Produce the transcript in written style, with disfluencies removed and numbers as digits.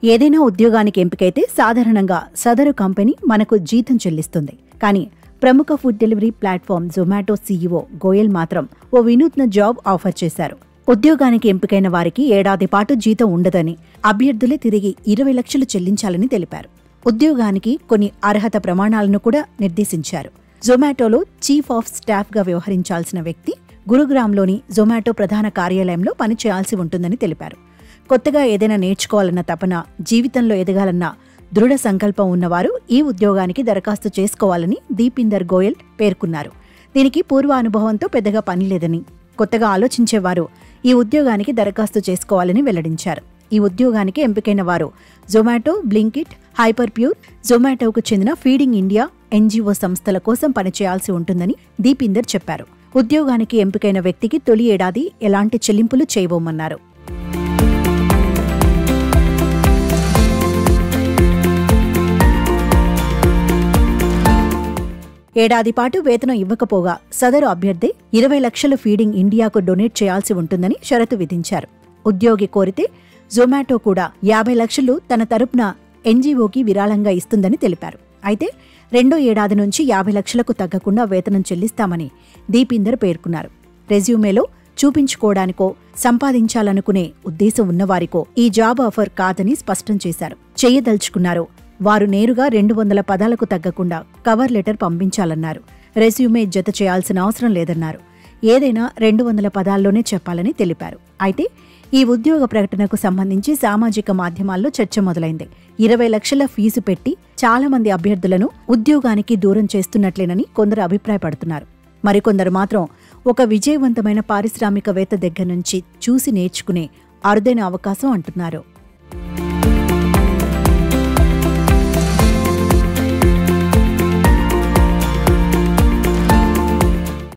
ఏదైనా ఉద్యోగానికి ఎంపికైతే సాధారణంగా సదరు కంపెనీ మనకు జీతం చెల్లిస్తుంది. కానీ ప్రముఖ food delivery platform Zomato CEO Goyal మాత్రం ఓ వినూత్న జాబ్ ఆఫర్ చేశారు. ఉద్యోగానికి ఎంపికైన వారికి ఏడాది పాటు జీతం ఉండదని, అభ్యర్థులే తిరిగి 20 లక్షలు చెల్లించాలని తెలిపారు. ఉద్యోగానికి కొన్ని అర్హత ప్రమాణాలను కూడా నిర్దేశించారు. జొమాటోలో చీఫ్ ఆఫ్ స్టాఫ్గా వ్యవహరించాల్సిన వ్యక్తి గురుగ్రామ్లోని జొమాటో ప్రధాన కార్యాలయంలో పనిచేయాల్సి ఉంటుందని తెలిపారు. కొత్తగా ఏదైనా నేర్చుకోవాలన్న తపన, జీవితంలో ఎదగాలన్న దృఢ సంకల్పం ఉన్నవారు ఈ ఉద్యోగానికి దరఖాస్తు చేసుకోవాలని దీపిందర్ గోయల్ పేర్కొన్నారు. దీనికి పూర్వ అనుభవంతో పెద్దగా పనిలేదని, కొత్తగా ఆలోచించేవారు ఈ ఉద్యోగానికి దరఖాస్తు చేసుకోవాలని వెల్లడించారు. ఈ ఉద్యోగానికి ఎంపికైన వారు జొమాటో, బ్లింకిట్, హైపర్ ప్యూర్, జొమాటోకు చెందిన ఫీడింగ్ ఇండియా ఎన్జీఓ సంస్థల కోసం పనిచేయాల్సి ఉంటుందని దీపిందర్ చెప్పారు. ఉద్యోగానికి ఎంపికైన వ్యక్తికి తొలి ఏడాది ఎలాంటి చెల్లింపులు చేయబోమన్నారు. ఏడాది పాటు వేతనం ఇవ్వకపోగా సదరు అభ్యర్థి 20 లక్షలు ఫీడింగ్ ఇండియాకు డొనేట్ చేయాల్సి ఉంటుందని షరతు విధించారు. ఉద్యోగి కోరితే జొమాటో కూడా 50 లక్షలు తన తరపున ఎన్జీఓకి విరాళంగా ఇస్తుందని తెలిపారు. అయితే రెండో ఏడాది నుంచి 50 లక్షలకు తగ్గకుండా వేతనం చెల్లిస్తామని దీపిందర్ పేర్కొన్నారు. రెజ్యూమేలో చూపించుకోవడానికో, సంపాదించాలనుకునే ఉద్దేశం ఉన్నవారికో ఈ జాబ్ ఆఫర్ కాదని స్పష్టం చేశారు. చెయ్యదలుచుకున్నారు వారు నేరుగా 200 పదాలకు తగ్గకుండా కవర్ లెటర్ పంపించాలన్నారు. రెజ్యూమే జత చేయాల్సిన అవసరం లేదన్నారు. ఏదైనా 200 పదాల్లోనే చెప్పాలని తెలిపారు. అయితే ఈ ఉద్యోగ ప్రకటనకు సంబంధించి సామాజిక మాధ్యమాల్లో చర్చ మొదలైంది. 20 లక్షల ఫీజు పెట్టి చాలా మంది అభ్యర్థులను ఉద్యోగానికి దూరం చేస్తున్నట్లేనని కొందరు అభిప్రాయపడుతున్నారు. మరికొందరు మాత్రం ఒక విజయవంతమైన పారిశ్రామికవేత్త దగ్గర నుంచి చూసి నేర్చుకునే అరుదైన అవకాశం అంటున్నారు.